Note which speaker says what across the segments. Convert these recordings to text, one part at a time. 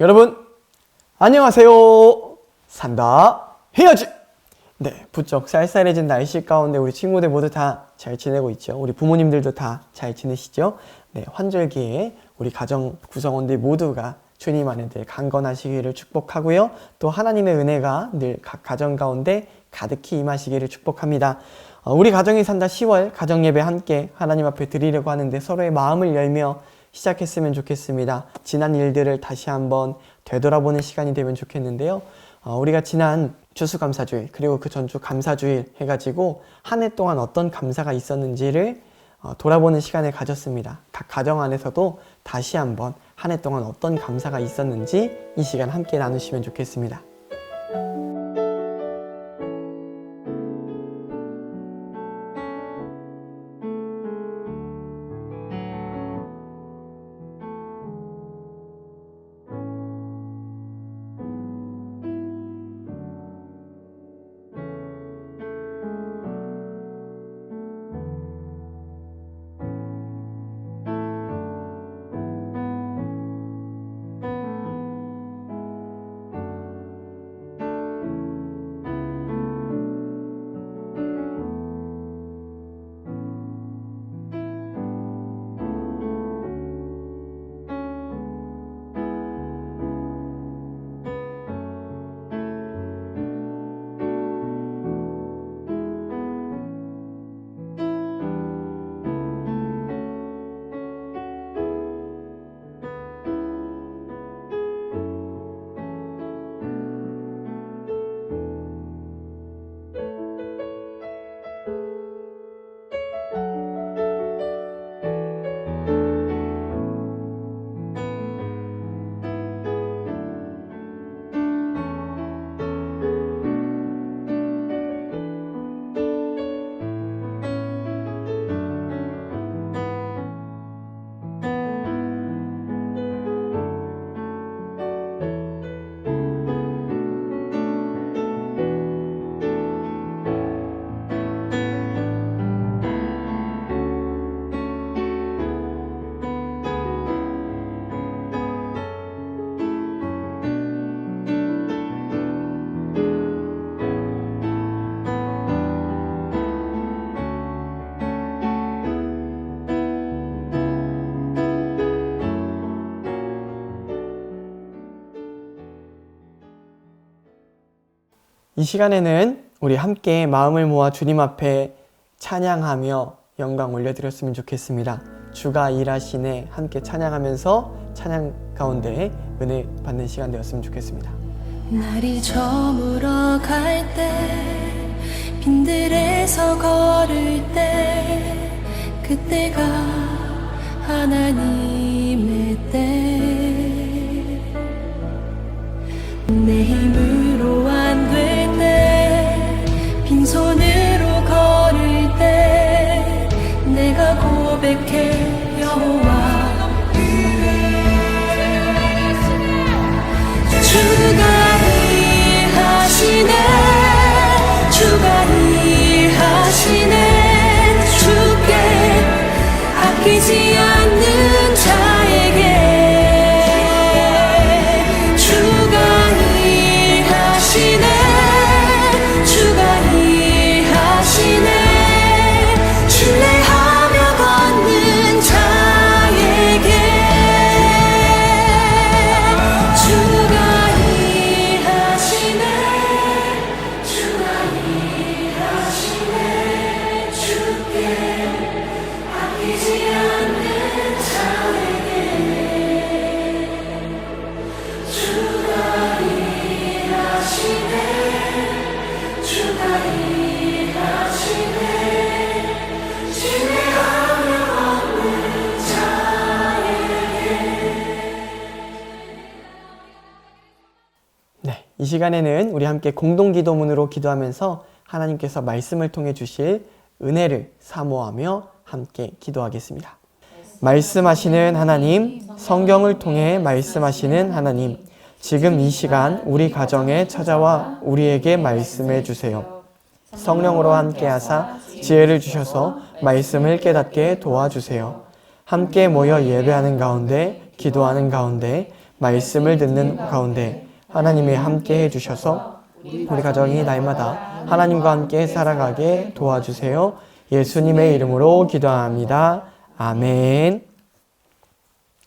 Speaker 1: 여러분 안녕하세요. 산다 해야지. 네, 부쩍 쌀쌀해진 날씨 가운데 우리 친구들 모두 다 잘 지내고 있죠. 우리 부모님들도 다 잘 지내시죠. 네, 환절기에 우리 가정 구성원들 모두가 주님 안에 늘 강건하시기를 축복하고요. 또 하나님의 은혜가 늘 각 가정 가운데 가득히 임하시기를 축복합니다. 우리 가정이 산다 10월 가정예배 함께 하나님 앞에 드리려고 하는데 서로의 마음을 열며 시작했으면 좋겠습니다. 지난 일들을 다시 한번 되돌아보는 시간이 되면 좋겠는데요. 우리가 지난 추수감사주일 그리고 그 전주 감사주일 해가지고 한 해 동안 어떤 감사가 있었는지를 돌아보는 시간을 가졌습니다. 각 가정 안에서도 다시 한번 한 해 동안 어떤 감사가 있었는지 이 시간 함께 나누시면 좋겠습니다. 이 시간에는 우리 함께 마음을 모아 주님 앞에 찬양하며 영광 올려드렸으면 좋겠습니다. 주가 일하시네 함께 찬양하면서 찬양 가운데 은혜 받는 시간 되었으면 좋겠습니다.
Speaker 2: 날이 저물어 갈 때 빈들에서 걸을 때 그때가 하나님의 때 내 힘으로 안 될 때 빈손으로 걸을 때 내가 고백해 여호와 주가 일하시네 주가 일하시네 주께 아끼지 않는 자에게 주가 일하시네 주가 일하시네 신뢰하며 걷는 자에게 주가 일하시네 주가 일하시네 주께 아끼지 않는 자에게 주가 일하시네 주가 일하시네 신뢰하며 걷는 자에게.
Speaker 1: 네, 이 시간에는 우리 함께 공동기도문으로 기도하면서 하나님께서 말씀을 통해 주실 은혜를 사모하며 함께 기도하겠습니다. 말씀하시는 하나님, 성경을 통해 말씀하시는 하나님, 지금 이 시간 우리 가정에 찾아와 우리에게 말씀해 주세요. 성령으로 함께 하사 지혜를 주셔서 말씀을 깨닫게 도와주세요. 함께 모여 예배하는 가운데, 기도하는 가운데 말씀을 듣는 가운데 하나님이 함께 해주셔서 우리 가정이 날마다 하나님과 함께 살아가게 도와주세요. 예수님의 이름으로 기도합니다. 아멘.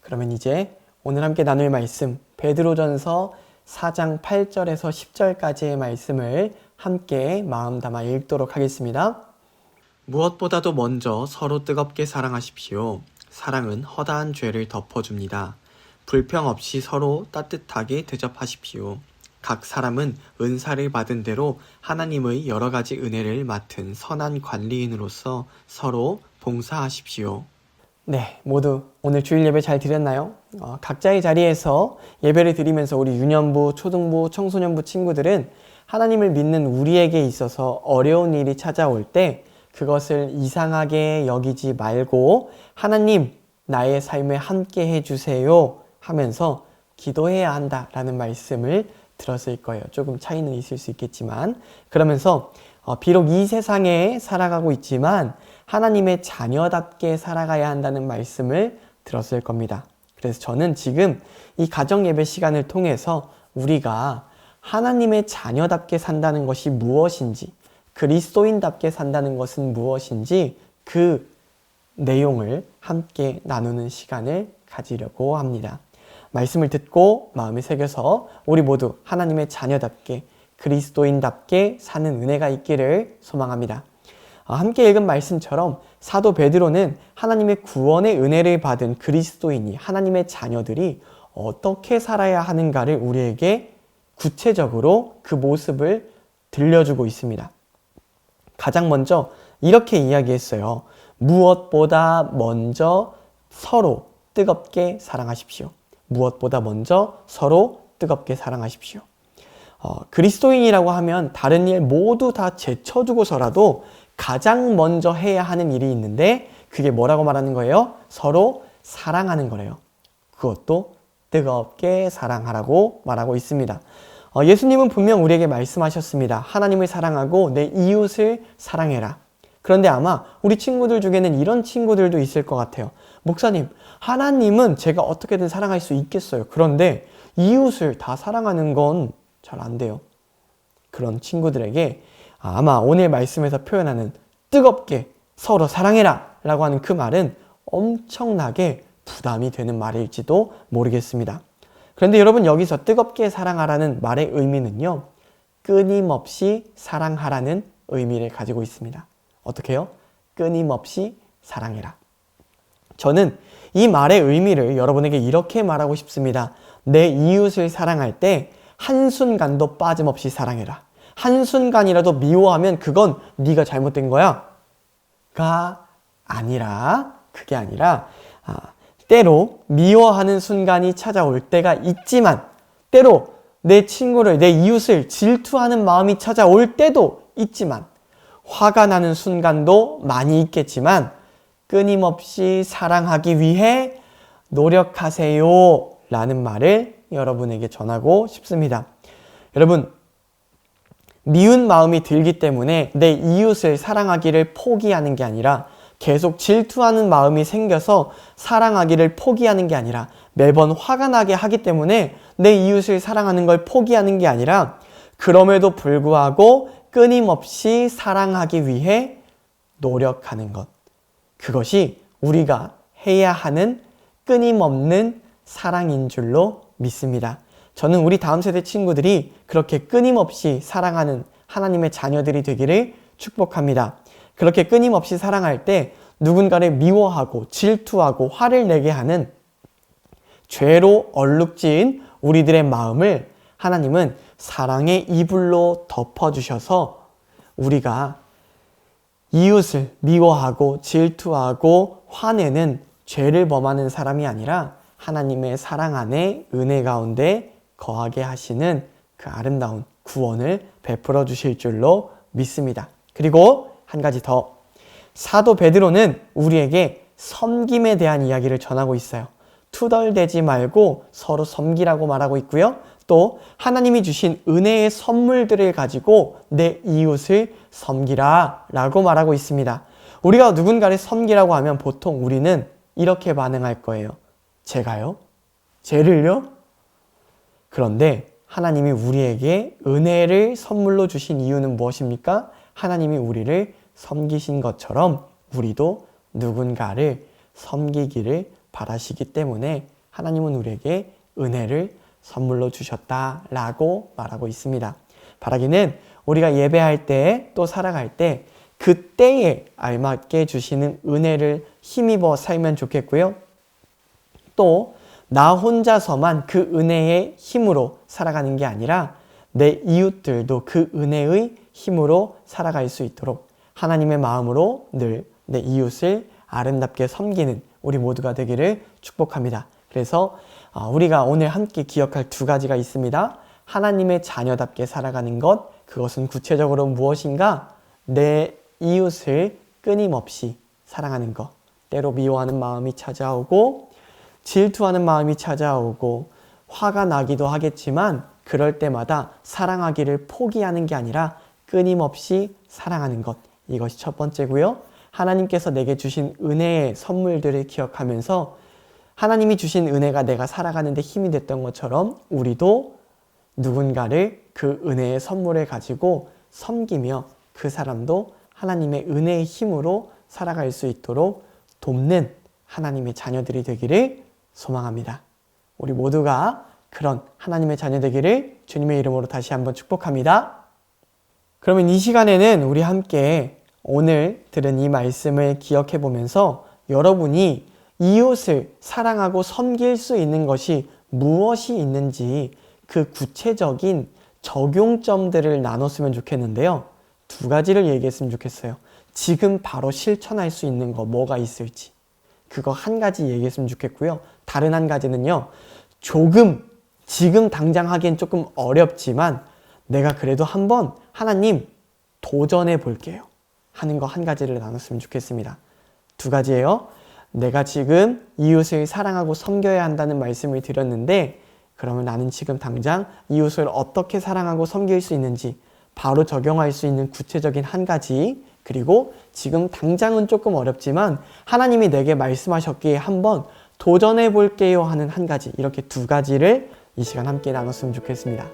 Speaker 1: 그러면 이제 오늘 함께 나눌 말씀 베드로전서 4장 8절에서 10절까지의 말씀을 함께 마음 담아 읽도록 하겠습니다. 무엇보다도 먼저 서로 뜨겁게 사랑하십시오. 사랑은 허다한 죄를 덮어줍니다. 불평 없이 서로 따뜻하게 대접하십시오. 각 사람은 은사를 받은 대로 하나님의 여러 가지 은혜를 맡은 선한 관리인으로서 서로 봉사하십시오. 네, 모두 오늘 주일 예배 잘 드렸나요? 각자의 자리에서 예배를 드리면서 우리 유년부, 초등부, 청소년부 친구들은 하나님을 믿는 우리에게 있어서 어려운 일이 찾아올 때 그것을 이상하게 여기지 말고 하나님, 나의 삶에 함께 해주세요 하면서 기도해야 한다라는 말씀을 들었을 거예요. 조금 차이는 있을 수 있겠지만 그러면서 비록 이 세상에 살아가고 있지만 하나님의 자녀답게 살아가야 한다는 말씀을 들었을 겁니다. 그래서 저는 지금 이 가정 예배 시간을 통해서 우리가 하나님의 자녀답게 산다는 것이 무엇인지, 그리스도인답게 산다는 것은 무엇인지 그 내용을 함께 나누는 시간을 가지려고 합니다. 말씀을 듣고 마음에 새겨서 우리 모두 하나님의 자녀답게 그리스도인답게 사는 은혜가 있기를 소망합니다. 함께 읽은 말씀처럼 사도 베드로는 하나님의 구원의 은혜를 받은 그리스도인이 하나님의 자녀들이 어떻게 살아야 하는가를 우리에게 구체적으로 그 모습을 들려주고 있습니다. 가장 먼저 이렇게 이야기했어요. 무엇보다 먼저 서로 뜨겁게 사랑하십시오. 무엇보다 먼저 서로 뜨겁게 사랑하십시오. 그리스도인이라고 하면 다른 일 모두 다 제쳐두고서라도 가장 먼저 해야 하는 일이 있는데 그게 뭐라고 말하는 거예요? 서로 사랑하는 거래요. 그것도 뜨겁게 사랑하라고 말하고 있습니다. 예수님은 분명 우리에게 말씀하셨습니다. 하나님을 사랑하고 내 이웃을 사랑해라. 그런데 아마 우리 친구들 중에는 이런 친구들도 있을 것 같아요. 목사님, 하나님은 제가 어떻게든 사랑할 수 있겠어요. 그런데 이웃을 다 사랑하는 건 잘 안 돼요. 그런 친구들에게 아마 오늘 말씀에서 표현하는 뜨겁게 서로 사랑해라 라고 하는 그 말은 엄청나게 부담이 되는 말일지도 모르겠습니다. 그런데 여러분, 여기서 뜨겁게 사랑하라는 말의 의미는요, 끊임없이 사랑하라는 의미를 가지고 있습니다. 어떻게 해요? 끊임없이 사랑해라. 저는 이 말의 의미를 여러분에게 이렇게 말하고 싶습니다. 내 이웃을 사랑할 때 한순간도 빠짐없이 사랑해라. 한순간이라도 미워하면 그건 네가 잘못된 거야 그게 아니라 때로 미워하는 순간이 찾아올 때가 있지만 때로 내 친구를, 내 이웃을 질투하는 마음이 찾아올 때도 있지만 화가 나는 순간도 많이 있겠지만 끊임없이 사랑하기 위해 노력하세요 라는 말을 여러분에게 전하고 싶습니다. 여러분, 미운 마음이 들기 때문에 내 이웃을 사랑하기를 포기하는 게 아니라 계속 질투하는 마음이 생겨서 사랑하기를 포기하는 게 아니라 매번 화가 나게 하기 때문에 내 이웃을 사랑하는 걸 포기하는 게 아니라 그럼에도 불구하고 끊임없이 사랑하기 위해 노력하는 것. 그것이 우리가 해야 하는 끊임없는 사랑인 줄로 믿습니다. 저는 우리 다음 세대 친구들이 그렇게 끊임없이 사랑하는 하나님의 자녀들이 되기를 축복합니다. 그렇게 끊임없이 사랑할 때 누군가를 미워하고 질투하고 화를 내게 하는 죄로 얼룩진 우리들의 마음을 하나님은 사랑의 이불로 덮어주셔서 우리가 이웃을 미워하고 질투하고 화내는 죄를 범하는 사람이 아니라 하나님의 사랑 안에 은혜 가운데 거하게 하시는 그 아름다운 구원을 베풀어 주실 줄로 믿습니다. 그리고 한 가지 더, 사도 베드로는 우리에게 섬김에 대한 이야기를 전하고 있어요. 투덜대지 말고 서로 섬기라고 말하고 있고요. 또 하나님이 주신 은혜의 선물들을 가지고 내 이웃을 섬기라 라고 말하고 있습니다. 우리가 누군가를 섬기라고 하면 보통 우리는 이렇게 반응할 거예요. 제가요? 쟤를요? 그런데 하나님이 우리에게 은혜를 선물로 주신 이유는 무엇입니까? 하나님이 우리를 섬기신 것처럼 우리도 누군가를 섬기기를 바라시기 때문에 하나님은 우리에게 은혜를 선물로 주셨다라고 말하고 있습니다. 바라기는 우리가 예배할 때 또 살아갈 때 그때에 알맞게 주시는 은혜를 힘입어 살면 좋겠고요. 또 나 혼자서만 그 은혜의 힘으로 살아가는 게 아니라 내 이웃들도 그 은혜의 힘으로 살아갈 수 있도록 하나님의 마음으로 늘 내 이웃을 아름답게 섬기는 우리 모두가 되기를 축복합니다. 그래서 우리가 오늘 함께 기억할 두 가지가 있습니다. 하나님의 자녀답게 살아가는 것, 그것은 구체적으로 무엇인가? 내 이웃을 끊임없이 사랑하는 것. 때로 미워하는 마음이 찾아오고 질투하는 마음이 찾아오고 화가 나기도 하겠지만 그럴 때마다 사랑하기를 포기하는 게 아니라 끊임없이 사랑하는 것. 이것이 첫 번째고요. 하나님께서 내게 주신 은혜의 선물들을 기억하면서 하나님이 주신 은혜가 내가 살아가는데 힘이 됐던 것처럼 우리도 누군가를 그 은혜의 선물을 가지고 섬기며 그 사람도 하나님의 은혜의 힘으로 살아갈 수 있도록 돕는 하나님의 자녀들이 되기를 소망합니다. 우리 모두가 그런 하나님의 자녀 되기를 주님의 이름으로 다시 한번 축복합니다. 그러면 이 시간에는 우리 함께 오늘 들은 이 말씀을 기억해 보면서 여러분이 이웃을 사랑하고 섬길 수 있는 것이 무엇이 있는지 그 구체적인 적용점들을 나눴으면 좋겠는데요. 두 가지를 얘기했으면 좋겠어요. 지금 바로 실천할 수 있는 거 뭐가 있을지 그거 한 가지 얘기했으면 좋겠고요. 다른 한 가지는요. 지금 당장 하기엔 조금 어렵지만 내가 그래도 한번 하나님 도전해 볼게요 하는 거 한 가지를 나눴으면 좋겠습니다. 두 가지예요. 내가 지금 이웃을 사랑하고 섬겨야 한다는 말씀을 드렸는데 그러면 나는 지금 당장 이웃을 어떻게 사랑하고 섬길 수 있는지 바로 적용할 수 있는 구체적인 한 가지, 그리고 지금 당장은 조금 어렵지만 하나님이 내게 말씀하셨기에 한번 도전해 볼게요 하는 한 가지, 이렇게 두 가지를 이 시간 함께 나눴으면 좋겠습니다.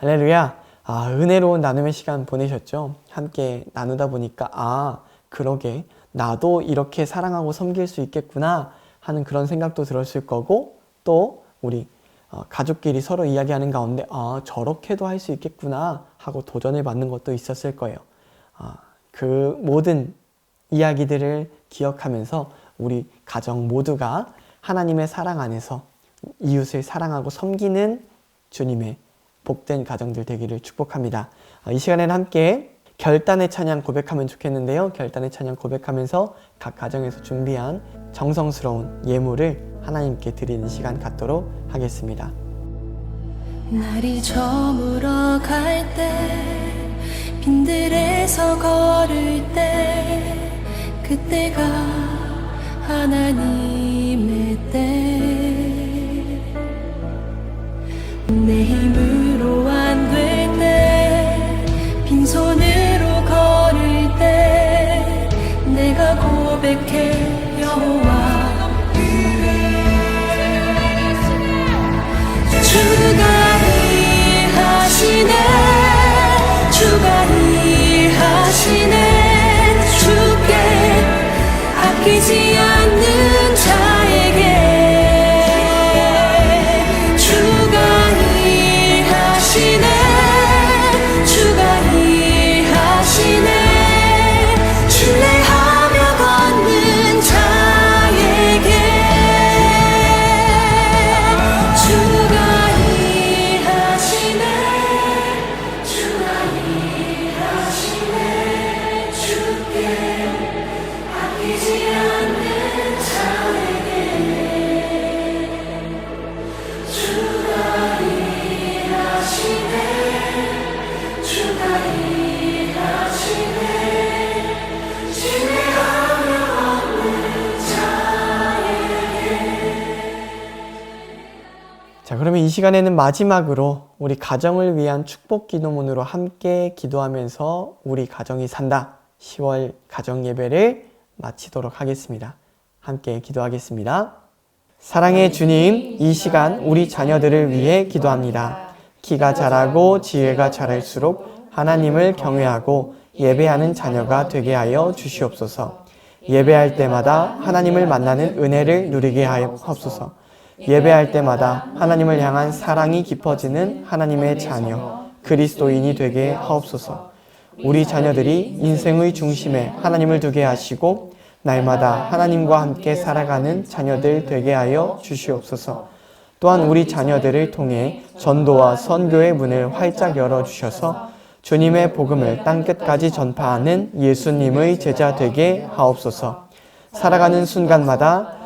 Speaker 1: 할렐루야. 은혜로운 나눔의 시간 보내셨죠? 함께 나누다 보니까 그러게 나도 이렇게 사랑하고 섬길 수 있겠구나 하는 그런 생각도 들었을 거고, 또 우리 가족끼리 서로 이야기하는 가운데 저렇게도 할 수 있겠구나 하고 도전을 받는 것도 있었을 거예요. 그 모든 이야기들을 기억하면서 우리 가정 모두가 하나님의 사랑 안에서 이웃을 사랑하고 섬기는 주님의 복된 가정들 되기를 축복합니다. 이 시간에는 함께 결단의 찬양 고백하면 좋겠는데요. 결단의 찬양 고백하면서 각 가정에서 준비한 정성스러운 예물을 하나님께 드리는 시간 갖도록 하겠습니다.
Speaker 2: 날이 저물어 갈 때, 빈들에서 걸을 때, 그때가 하나님의 때. 내 힘으로 안 될 때, 빈손으로 걸을 때, 내가 고백해 여호와. 주가 일하시네, 주가 일하시네. 주께 아끼지 않는 자에게 주가 일하시네, 주가 일하시네. 신뢰하며 걷는 자에게 주가 일하시네, 주가 일하시네. 주께 아끼지 않는 자에게 주가 일하시네, 주가 일하시네. 신뢰하며 얻는 자에게.
Speaker 1: 자, 그러면 이 시간에는 마지막으로 우리 가정을 위한 축복 기도문으로 함께 기도하면서 우리 가정이 산다 10월 가정 예배를 마치도록 하겠습니다. 함께 기도하겠습니다. 사랑의 주님, 이 시간 우리 자녀들을 위해 기도합니다. 키가 자라고 지혜가 자랄수록 하나님을 경외하고 예배하는 자녀가 되게 하여 주시옵소서. 예배할 때마다 하나님을 만나는 은혜를 누리게 하옵소서. 예배할 때마다 하나님을 향한 사랑이 깊어지는 하나님의 자녀, 그리스도인이 되게 하옵소서. 우리 자녀들이 인생의 중심에 하나님을 두게 하시고 날마다 하나님과 함께 살아가는 자녀들 되게 하여 주시옵소서. 또한 우리 자녀들을 통해 전도와 선교의 문을 활짝 열어주셔서 주님의 복음을 땅끝까지 전파하는 예수님의 제자 되게 하옵소서. 살아가는 순간마다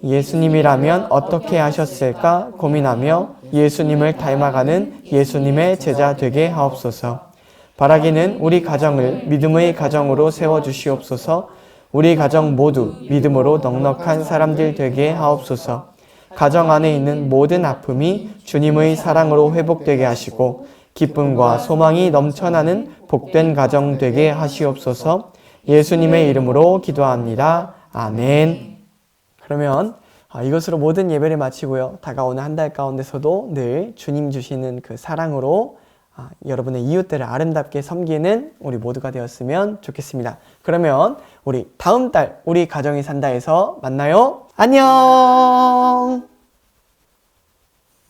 Speaker 1: 예수님이라면 어떻게 하셨을까 고민하며 예수님을 닮아가는 예수님의 제자 되게 하옵소서. 바라기는 우리 가정을 믿음의 가정으로 세워주시옵소서. 우리 가정 모두 믿음으로 넉넉한 사람들 되게 하옵소서. 가정 안에 있는 모든 아픔이 주님의 사랑으로 회복되게 하시고 기쁨과 소망이 넘쳐나는 복된 가정 되게 하시옵소서. 예수님의 이름으로 기도합니다. 아멘. 그러면 이것으로 모든 예배를 마치고요. 다가오는 한 달 가운데서도 늘 주님 주시는 그 사랑으로 여러분의 이웃들을 아름답게 섬기는 우리 모두가 되었으면 좋겠습니다. 그러면 우리 다음 달 우리 가정이 산다에서 만나요. 안녕.